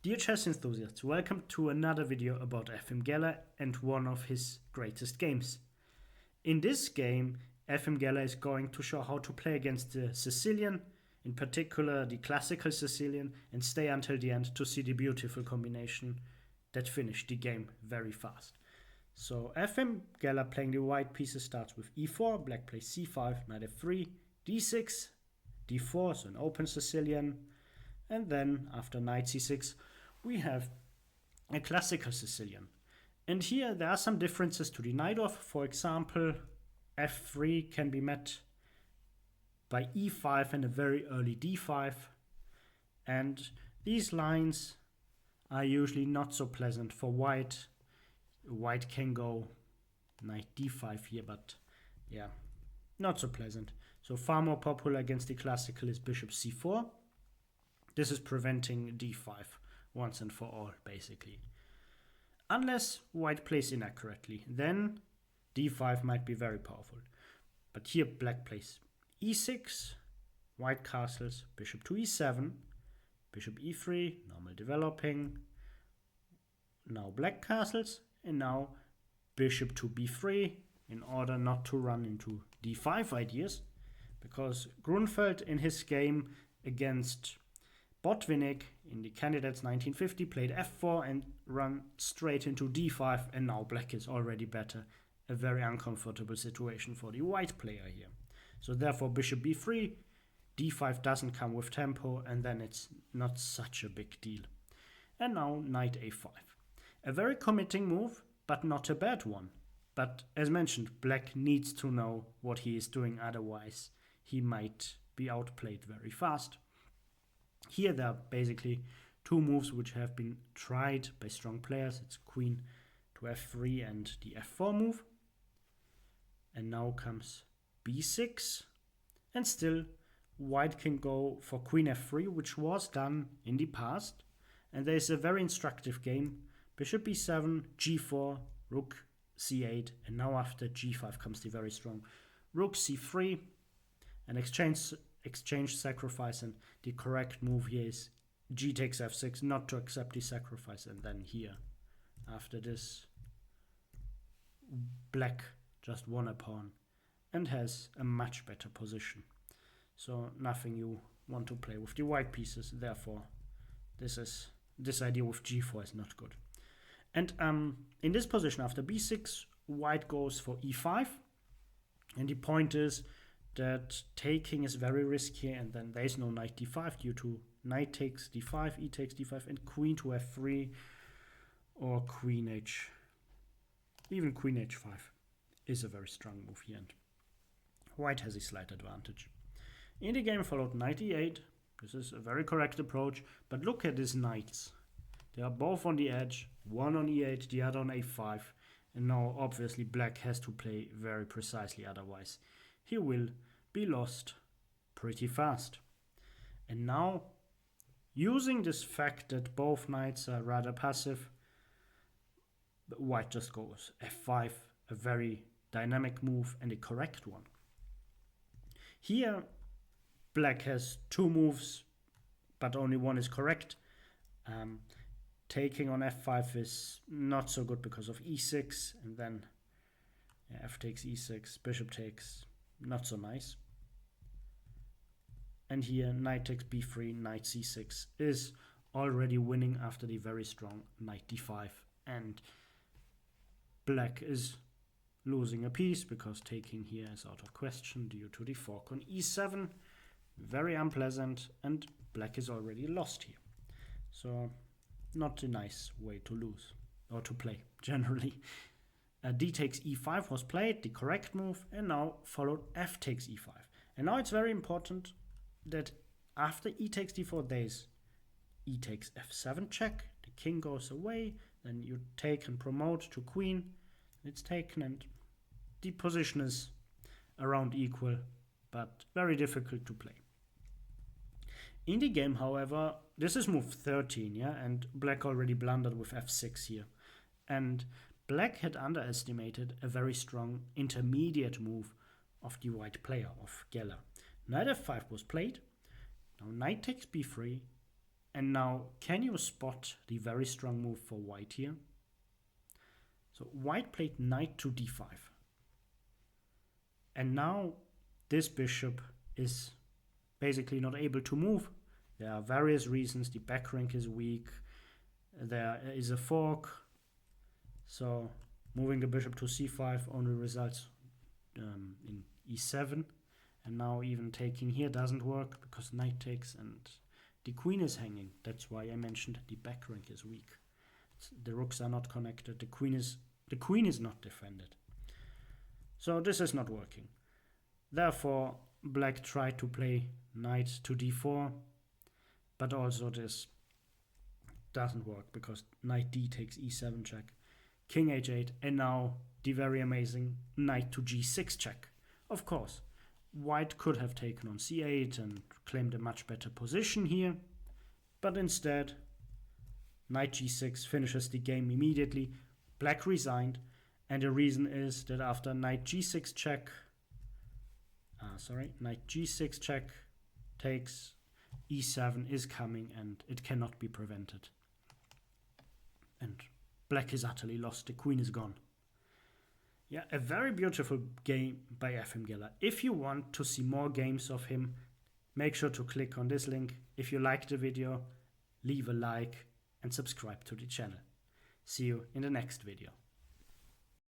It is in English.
Dear chess enthusiasts, welcome to another video about Efim Geller and one of his greatest games. In this game, Efim Geller is going to show how to play against the Sicilian, in particular the classical Sicilian, and stay until the end to see the beautiful combination that finished the game very fast. So Efim Geller playing the white pieces starts with e4, black plays c5, knight f3, d6, d4, so an open Sicilian, and then after knight c6 we have a classical Sicilian. And here there are some differences to the knight off. For example, f3 can be met by e5 and a very early d5, and these lines are usually not so pleasant for white. White can go knight d5 here, but yeah, not so pleasant. So far more popular against the classical is bishop c4. This is preventing d5 once and for all, basically. Unless white plays inaccurately, then d5 might be very powerful. But here black plays e6, white castles, bishop to e7, bishop e3, normal developing. Now black castles, and now bishop to b3 in order not to run into d5 ideas, because Grunfeld in his game against Botvinnik in the Candidates 1950 played f4 and run straight into d5, and now black is already better. A very uncomfortable situation for the white player here. So therefore bishop b3, d5 doesn't come with tempo, and then it's not such a big deal. And now knight a5. A very committing move, but not a bad one. But as mentioned, black needs to know what he is doing, otherwise he might be outplayed very fast. Here there are basically two moves which have been tried by strong players. It's queen to f3 and the f4 move. And now comes b6. And still white can go for queen f3, which was done in the past. And there is a very instructive game. Bishop b7, g4, rook c8, and now after g5 comes the very strong rook c3, an exchange sacrifice, and the correct move here is g takes f6, not to accept the sacrifice. And then here, after this, black just won a pawn and has a much better position. So nothing you want to play with the white pieces, therefore this idea with g4 is not good. And in this position after b6, white goes for e5, and the point is that taking is very risky, and then there is no knight d5 due to knight takes d5, e takes d5, and queen to f3 or queen h. Even queen h5 is a very strong move here, and white has a slight advantage. In the game followed knight e8. This is a very correct approach, but look at these knights. They are both on the edge, one on e8, the other on a5, and now obviously black has to play very precisely, otherwise he will be lost pretty fast. And now, using this fact that both knights are rather passive, white just goes f5, a very dynamic move and a correct one. Here, black has two moves, but only one is correct. Taking on f5 is not so good because of e6, and then f takes e6, bishop takes, not so nice. And here knight takes b3, knight c6 is already winning after the very strong knight d5, and black is losing a piece because taking here is out of question due to the fork on e7. Very unpleasant, and black is already lost here. So not a nice way to lose, or to play, generally. D takes e5 was played, the correct move, and now followed f takes e5. And now it's very important that after e takes d4, there's e takes f7 check, the king goes away, then you take and promote to queen, it's taken, and the position is around equal, but very difficult to play. In the game, however, this is move 13, yeah, and black already blundered with f6 here. And black had underestimated a very strong intermediate move of the white player, of Geller. Knight f5 was played. Now knight takes b3, And now, can you spot the very strong move for white here? So white played knight to d5. And now this bishop is basically not able to move. There are various reasons. The back rank is weak. There is a fork. So moving the bishop to c5 only results in e7. And now even taking here doesn't work because knight takes and the queen is hanging. That's why I mentioned the back rank is weak. The rooks are not connected. The queen is not defended. So this is not working. Therefore, black tried to play knight to d4, but also this doesn't work because knight d takes e7 check, king h8, and now the very amazing knight to g6 check. Of course, white could have taken on c8 and claimed a much better position here, but instead, knight g6 finishes the game immediately. Black resigned, and the reason is that after knight g6 check, knight g6 check takes, e7 is coming and it cannot be prevented. And black is utterly lost. The queen is gone. Yeah, a very beautiful game by Efim Geller. If you want to see more games of him, make sure to click on this link. If you liked the video, leave a like and subscribe to the channel. See you in the next video.